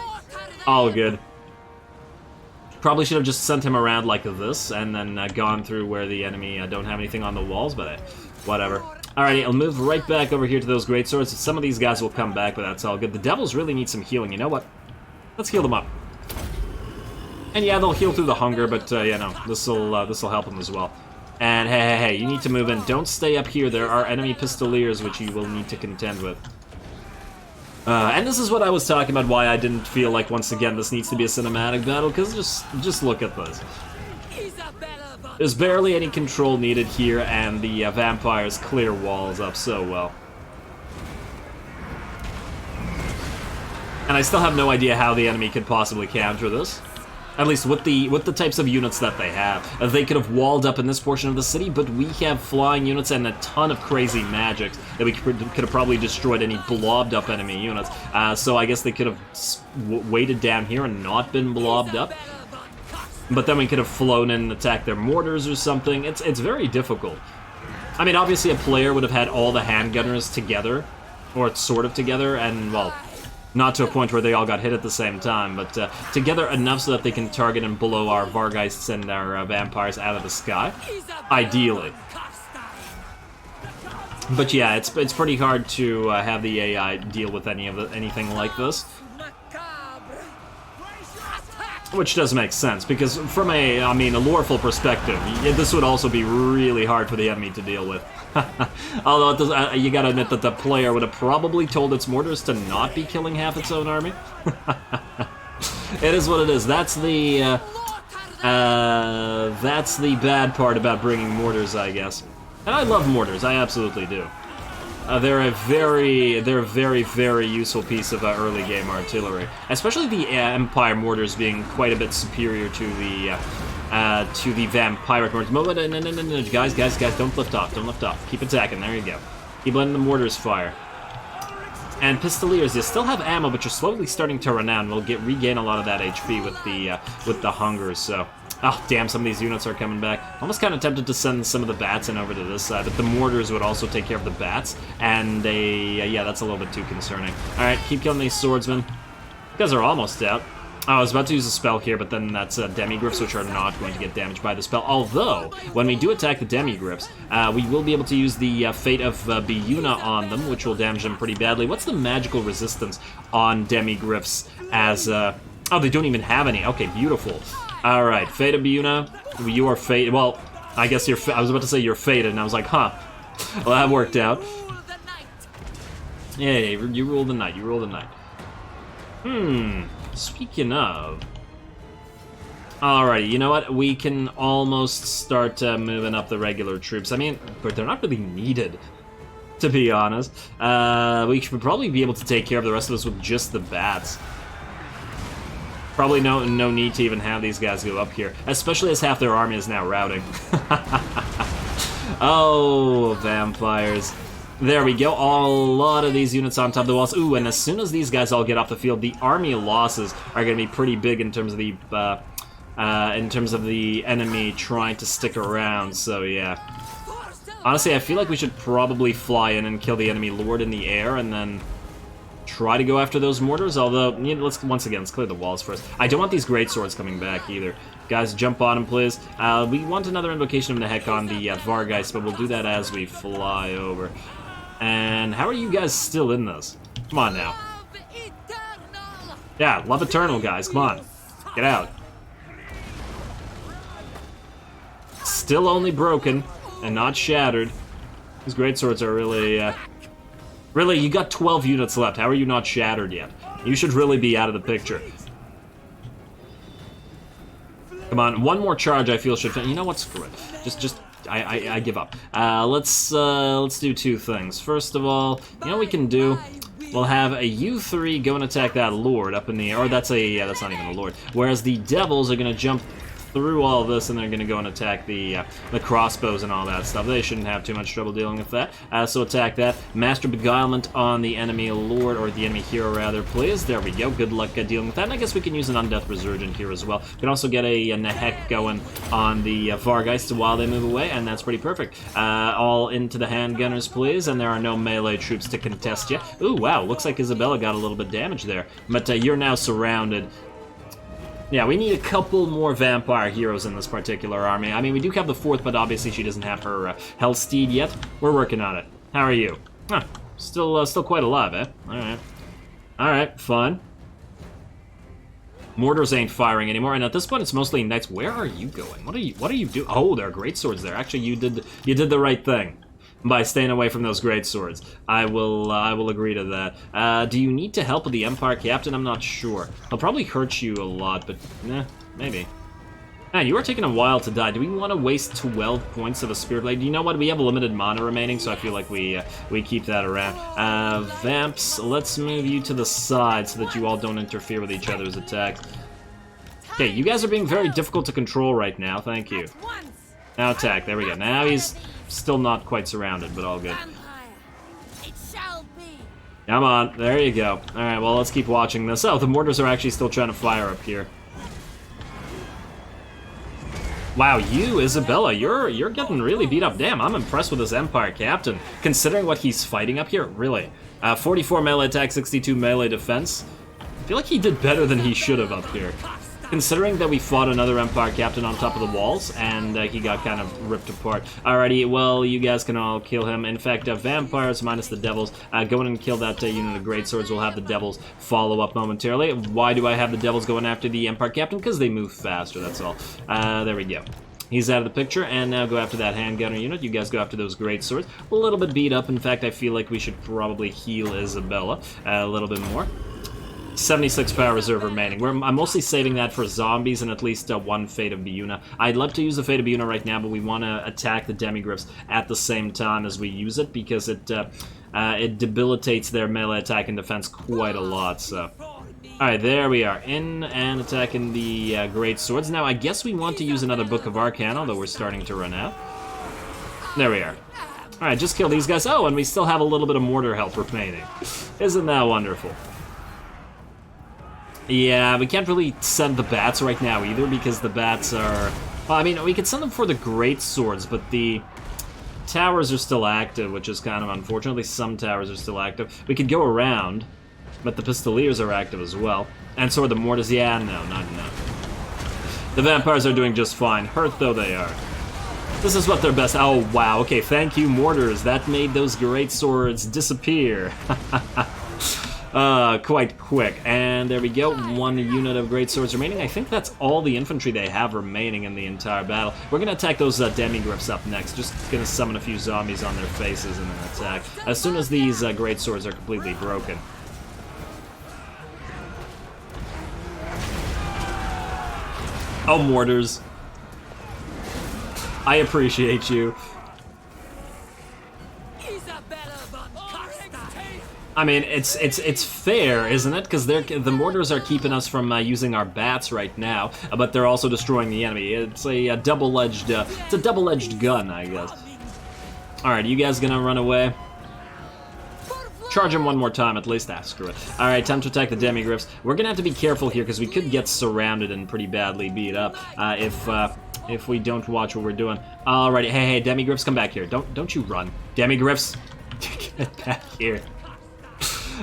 all good. Probably should have just sent him around like this and then gone through where the enemy don't have anything on the walls, but whatever. Alrighty, I'll move right back over here to those greatswords. Some of these guys will come back, but that's all good. The devils really need some healing. You know what? Let's heal them up. And yeah, they'll heal through the hunger, but you know, this'll help them as well. And hey, you need to move in. Don't stay up here. There are enemy pistoliers which you will need to contend with. And this is what I was talking about, why I didn't feel like, once again, this needs to be a cinematic battle, because just look at this. There's barely any control needed here, and the vampires clear walls up so well. And I still have no idea how the enemy could possibly counter this. At least with the types of units that they have. They could have walled up in this portion of the city, but we have flying units and a ton of crazy magics that we could have probably destroyed any blobbed up enemy units. So I guess they could have waited down here and not been blobbed up. But then we could have flown in and attacked their mortars or something. It's very difficult. I mean, obviously a player would have had all the handgunners together, or sort of together, and, well, not to a point where they all got hit at the same time, but together enough so that they can target and blow our Vargeists and our vampires out of the sky, ideally. But yeah, it's pretty hard to have the AI deal with anything like this. Which does make sense, because from a loreful perspective, this would also be really hard for the enemy to deal with. Although, you gotta admit that the player would have probably told its mortars to not be killing half its own army. It is what it is. That's the bad part about bringing mortars, I guess. And I love mortars, I absolutely do. They're a very, very useful piece of early game artillery. Especially the Empire mortars being quite a bit superior to the Vampiric mortars. No, guys, don't lift off, don't lift off. Keep attacking, there you go. Keep letting the mortars fire. And pistoliers, you still have ammo, but you're slowly starting to run out, and we'll regain a lot of that HP with the hunger, so... Oh, damn, some of these units are coming back. Almost kind of tempted to send some of the bats in over to this side, but the mortars would also take care of the bats, and yeah, that's a little bit too concerning. Alright, keep killing these swordsmen. You guys are almost out. Oh, I was about to use a spell here, but then that's demigriffs, which are not going to get damaged by the spell. Although, when we do attack the demigriffs, we will be able to use the Fate of Biuna on them, which will damage them pretty badly. What's the magical resistance on demigriffs as... Oh, they don't even have any. Okay, beautiful. Alright, Fate of Biuna, you are fated. Well, I guess I was about to say you're fated, and I was like, huh. Well, that worked out. Yeah, you rule the night, you rule the night. Speaking of... Alrighty, you know what? We can almost start moving up the regular troops. I mean, but they're not really needed, to be honest. We should probably be able to take care of the rest of us with just the bats. Probably no need to even have these guys go up here, especially as half their army is now routing. Oh, vampires. There we go, a lot of these units on top of the walls. Ooh, and as soon as these guys all get off the field, the army losses are going to be pretty big in terms of the enemy trying to stick around, so yeah. Honestly, I feel like we should probably fly in and kill the enemy lord in the air, and then... try to go after those mortars, although, you know, let's clear the walls first. I don't want these greatswords coming back either. Guys, jump on them, please. We want another invocation of Nehek on the Vargeist, but we'll do that as we fly over. And how are you guys still in this? Come on now. Yeah, love eternal, guys, come on. Get out. Still only broken, and not shattered. These greatswords are really, Really, you got 12 units left. How are you not shattered yet? You should really be out of the picture. Come on, one more charge I feel should... You know what? Screw it. I give up. Let's do two things. First of all, you know what we can do? we'll have a U3 go and attack that Lord up in the air. Or that's a, yeah, that's not even a Lord. Whereas the Devils are going to jump through all of this, and they're going to go and attack the crossbows and all that stuff. They shouldn't have too much trouble dealing with that. So attack that. Master Beguilement on the enemy Lord, or the enemy hero rather, please. There we go. Good luck dealing with that. And I guess we can use an Undeath Resurgent here as well. We can also get a Nehek going on the Vargeist while they move away, and that's pretty perfect. All into the handgunners, please, and there are no melee troops to contest you. Ooh, wow, looks like Isabella got a little bit damaged there. But you're now surrounded. Yeah, we need a couple more vampire heroes in this particular army. I mean, we do have the 4th, but obviously she doesn't have her Hellsteed yet. We're working on it. How are you? Huh, still quite alive, eh? Alright. Alright, fun. Mortars ain't firing anymore, and at this point it's mostly knights. Where are you going? What are you doing? Oh, there are great swords there. Actually, you did the right thing by staying away from those great swords. I will agree to that. Do you need to help with the Empire Captain? I'm not sure. He'll probably hurt you a lot, but maybe. Man, you are taking a while to die. Do we want to waste 12 points of a Spirit Blade? You know what? We have a limited mana remaining, so I feel like we keep that around. Vamps, let's move you to the side so that you all don't interfere with each other's attacks. Okay, you guys are being very difficult to control right now. Thank you. Now attack. There we go. Now he's still not quite surrounded, but all good. Come on, there you go. Alright, well, let's keep watching this. Oh, the mortars are actually still trying to fire up here. Wow, you, Isabella, you're getting really beat up. Damn, I'm impressed with this Empire Captain. Considering what he's fighting up here, really. 44 melee attack, 62 melee defense. I feel like he did better than he should have up here. Considering that we fought another Empire Captain on top of the walls, and he got kind of ripped apart. Alrighty, well, you guys can all kill him. In fact, Vampires minus the Devils. Go in and kill that unit of Greatswords. We'll have the Devils follow up momentarily. Why do I have the Devils going after the Empire Captain? Because they move faster, that's all. There we go. He's out of the picture, and now go after that handgunner unit. You guys go after those great swords. A little bit beat up. In fact, I feel like we should probably heal Isabella a little bit more. 76 power reserve remaining. I'm mostly saving that for zombies and at least one Fate of Biuna. I'd love to use the Fate of Biuna right now, but we want to attack the Demigryphs at the same time as we use it, because it debilitates their melee attack and defense quite a lot, so... Alright, there we are. In and attacking the Great Swords. Now, I guess we want to use another Book of Arcana, although we're starting to run out. There we are. Alright, just kill these guys. Oh, and we still have a little bit of mortar health remaining. Isn't that wonderful? Yeah, we can't really send the bats right now either, because the bats are... Well, I mean, we could send them for the great swords, but the towers are still active, which is kind of unfortunately. Some towers are still active. We could go around, but the pistoliers are active as well. And so are the mortars. Yeah, no. The vampires are doing just fine. Hurt though they are. This is what they're best... Oh, wow. Okay, thank you, mortars. That made those great swords disappear. Quite quick. And there we go, 1 unit of great swords remaining. I think that's all the infantry they have remaining in the entire battle. We're gonna attack those Demigryphs up next. Just gonna summon a few zombies on their faces and then attack as soon as these great swords are completely broken. Oh, mortars. I appreciate you. I mean, it's fair, isn't it? Because the mortars are keeping us from using our bats right now, but they're also destroying the enemy. It's a double-edged gun, I guess. All right, you guys gonna run away? Charge him one more time, at least. Ah, screw it. All right, time to attack the Demigryphs. We're gonna have to be careful here because we could get surrounded and pretty badly beat up if we don't watch what we're doing. Alrighty, hey, Demigryphs, come back here. Don't you run, Demigryphs. Get back here.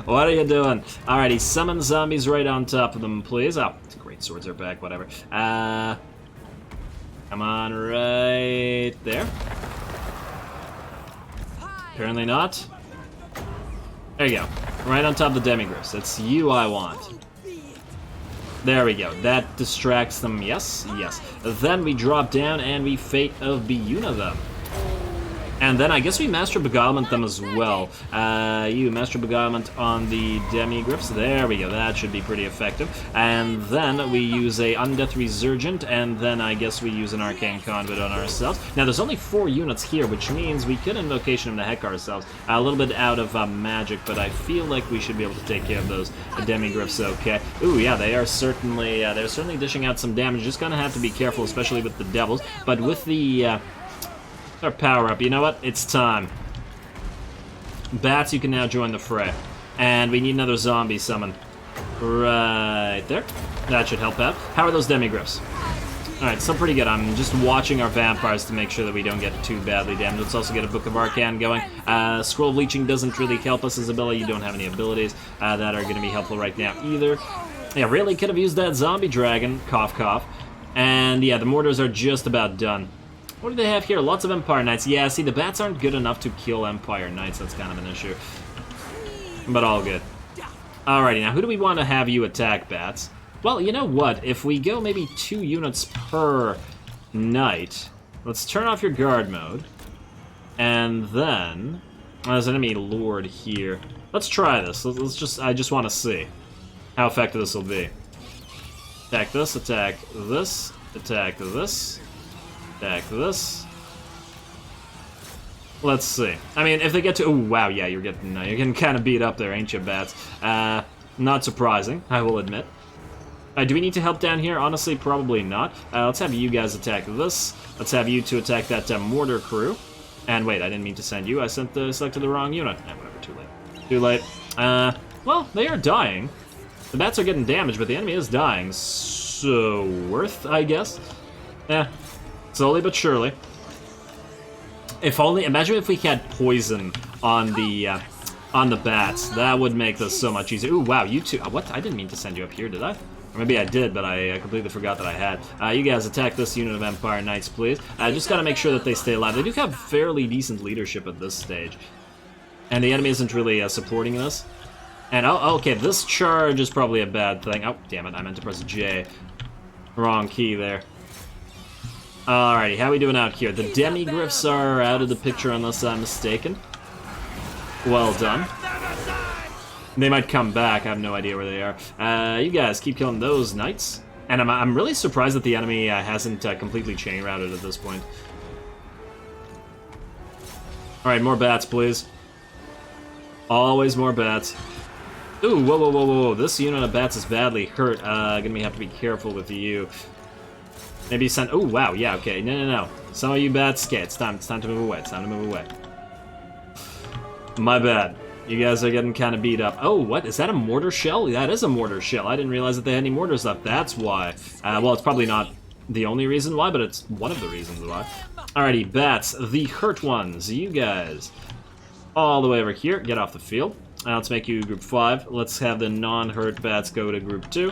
What are you doing? Alrighty, summon zombies right on top of them, please. Oh, great swords are back, whatever. Come on, right there. Apparently not. There you go. Right on top of the Demigryphs. It's you I want. There we go. That distracts them. Yes. Then we drop down and we Fate of Biuna them. And then I guess we Master Beguilement them as well. You Master Beguilement on the Demi-Griffs. There we go. That should be pretty effective. And then we use a Undeath Resurgent, and then I guess we use an Arcane Conduit on ourselves. Now, there's only 4 units here, which means we could Invocation of the Heck ourselves. A little bit out of magic, but I feel like we should be able to take care of those Demi-Griffs okay. Ooh, yeah, they're certainly dishing out some damage. Just gonna have to be careful, especially with the Devils. But with the... our power up. You know what? It's time. Bats, you can now join the fray. And we need another zombie summon. Right there. That should help out. How are those Demi-Griffs? Alright, so pretty good. I'm just watching our vampires to make sure that we don't get too badly damaged. Let's also get a Book of Arcane going. Scroll of Leeching doesn't really help us, Isabella. You don't have any abilities that are going to be helpful right now either. Yeah, really could have used that zombie dragon. Cough, cough. And yeah, the mortars are just about done. What do they have here? Lots of Empire Knights. Yeah, see, the bats aren't good enough to kill Empire Knights. That's kind of an issue. But all good. Alrighty, now who do we want to have you attack, bats? Well, you know what? If we go maybe 2 units per knight, let's turn off your guard mode. And then... there's an enemy lord here. Let's try this. I just want to see how effective this will be. Attack this, attack this, attack this. Attack this. Let's see. I mean, if they get to... oh, wow, yeah, you're getting kind of beat up there, ain't you, bats? Not surprising, I will admit. Do we need to help down here? Honestly, probably not. Let's have you guys attack this. Let's have you two attack that mortar crew. And wait, I didn't mean to send you. I selected the wrong unit. Whatever, too late. Too late. Well, they are dying. The bats are getting damaged, but the enemy is dying. So, worth, I guess? Yeah. Slowly but surely. If only, imagine if we had poison on the bats. That would make this so much easier. Ooh, wow, you two. What? I didn't mean to send you up here, did I? Or maybe I did, but I completely forgot that I had. You guys attack this unit of Empire Knights, please. Just gotta make sure that they stay alive. They do have fairly decent leadership at this stage. And the enemy isn't really supporting this. And, oh, okay, this charge is probably a bad thing. Oh, damn it, I meant to press J. Wrong key there. Alrighty, how are we doing out here? The Demi-Griffs are out of the picture unless I'm mistaken. Well done. They might come back, I have no idea where they are. You guys keep killing those knights. And I'm really surprised that the enemy hasn't completely chain routed at this point. Alright, more bats, please. Always more bats. Ooh, whoa, whoa, whoa, whoa. This unit of bats is badly hurt. Gonna have to be careful with you. Maybe send... oh, wow, yeah, okay. No. Some of you bats, okay, it's time to move away. It's time to move away. My bad. You guys are getting kind of beat up. Oh, what? Is that a mortar shell? That is a mortar shell. I didn't realize that they had any mortars left. That's why. Well, it's probably not the only reason why, but it's one of the reasons why. Alrighty, bats. The hurt ones. You guys. All the way over here. Get off the field. Let's make you group 5. Let's have the non-hurt bats go to group 2.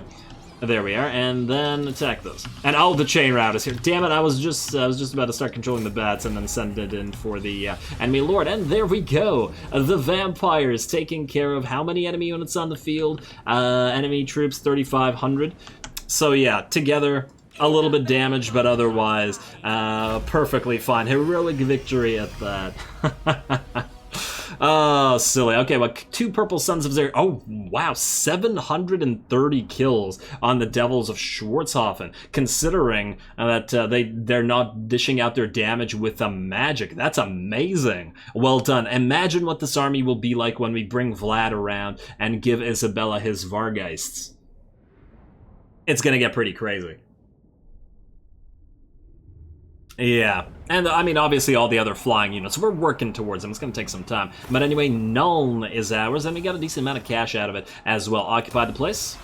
There we are, and then attack those. And oh, the chain route is here. Damn it! I was just about to start controlling the bats and then send it in for the enemy lord. And there we go. The vampires taking care of how many enemy units on the field? Enemy troops 3,500. So yeah, together a little bit damaged, but otherwise perfectly fine. Heroic victory at that. Oh, silly. Okay, well, 2 purple Sons of Zer. Oh, wow, 730 kills on the Devils of Schwarzhofen, considering that they're not dishing out their damage with magic. That's amazing. Well done. Imagine what this army will be like when we bring Vlad around and give Isabella his Vargeists. It's gonna get pretty crazy. Yeah, and I mean, obviously all the other flying units, we're working towards them. It's going to take some time. But anyway, Nuln is ours, and we got a decent amount of cash out of it as well. Occupy the place.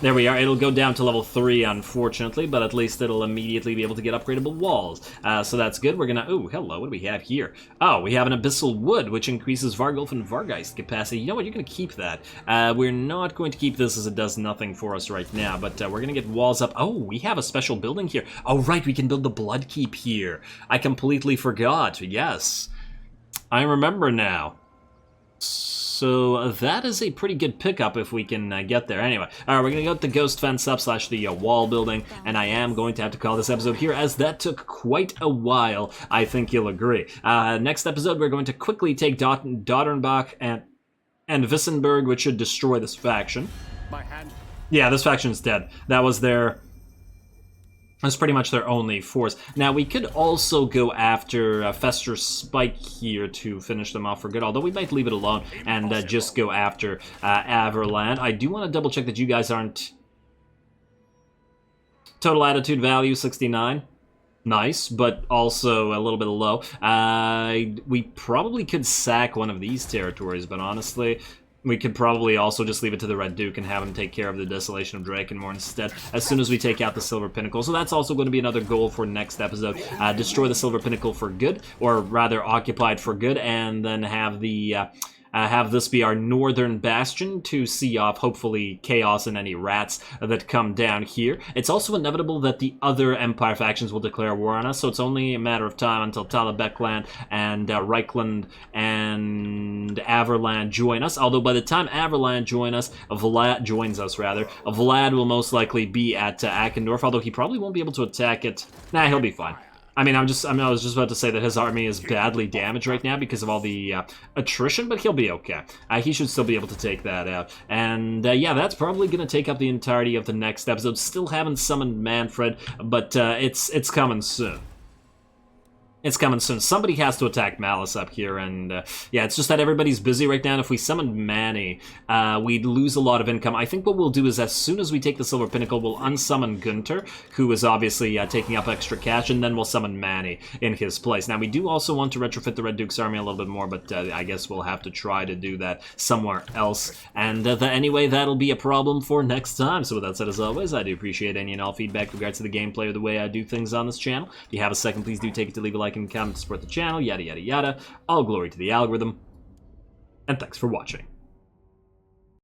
There we are. It'll go down to level 3, unfortunately, but at least it'll immediately be able to get upgradable walls. So that's good. We're gonna... ooh, hello, what do we have here? Oh, we have an Abyssal Wood, which increases Vargulf and Vargeist capacity. You know what? You're gonna keep that. We're not going to keep this as it does nothing for us right now, but we're gonna get walls up. Oh, we have a special building here. Oh, right, we can build the Blood Keep here. I completely forgot. Yes. I remember now. So that is a pretty good pickup if we can get there. Anyway, all right, we're going to go with the ghost fence up / the wall building, and I am going to have to call this episode here as that took quite a while, I think you'll agree. Next episode, we're going to quickly take Dotternbach and Wissenberg, which should destroy this faction. Yeah, this faction's dead. That was That's pretty much their only force. Now, we could also go after Fester's Spike here to finish them off for good, although we might leave it alone and just go after Averland. I do want to double check that you guys aren't... Total attitude value, 69. Nice, but also a little bit low. We probably could sack one of these territories, but honestly... We could probably also just leave it to the Red Duke and have him take care of the Desolation of Drakenmore instead, as soon as we take out the Silver Pinnacle. So that's also going to be another goal for next episode. Destroy the Silver Pinnacle for good, or rather occupied for good, and then have the... have this be our northern bastion to see off, hopefully, chaos and any rats that come down here. It's also inevitable that the other Empire factions will declare war on us, so it's only a matter of time until Talabekland and Reichland and Averland join us. Although by the time Averland joins us, Vlad will most likely be at Akendorf, although he probably won't be able to attack it. Nah, he'll be fine. I mean, I was just about to say that his army is badly damaged right now because of all the attrition, but he'll be okay. He should still be able to take that out. And yeah, that's probably going to take up the entirety of the next episode. Still haven't summoned Manfred, but it's coming soon. It's coming soon. Somebody has to attack Malice up here, and yeah, it's just that everybody's busy right now, and if we summon Manny, we'd lose a lot of income. I think what we'll do is as soon as we take the Silver Pinnacle, we'll unsummon Gunter, who is obviously taking up extra cash, and then we'll summon Manny in his place. Now, we do also want to retrofit the Red Duke's army a little bit more, but I guess we'll have to try to do that somewhere else. And anyway, that'll be a problem for next time. So with that said, as always, I do appreciate any and all feedback with regards to the gameplay or the way I do things on this channel. If you have a second, please do take it to leave a like and comment to support the channel, yada yada yada. All glory to the algorithm, and thanks for watching.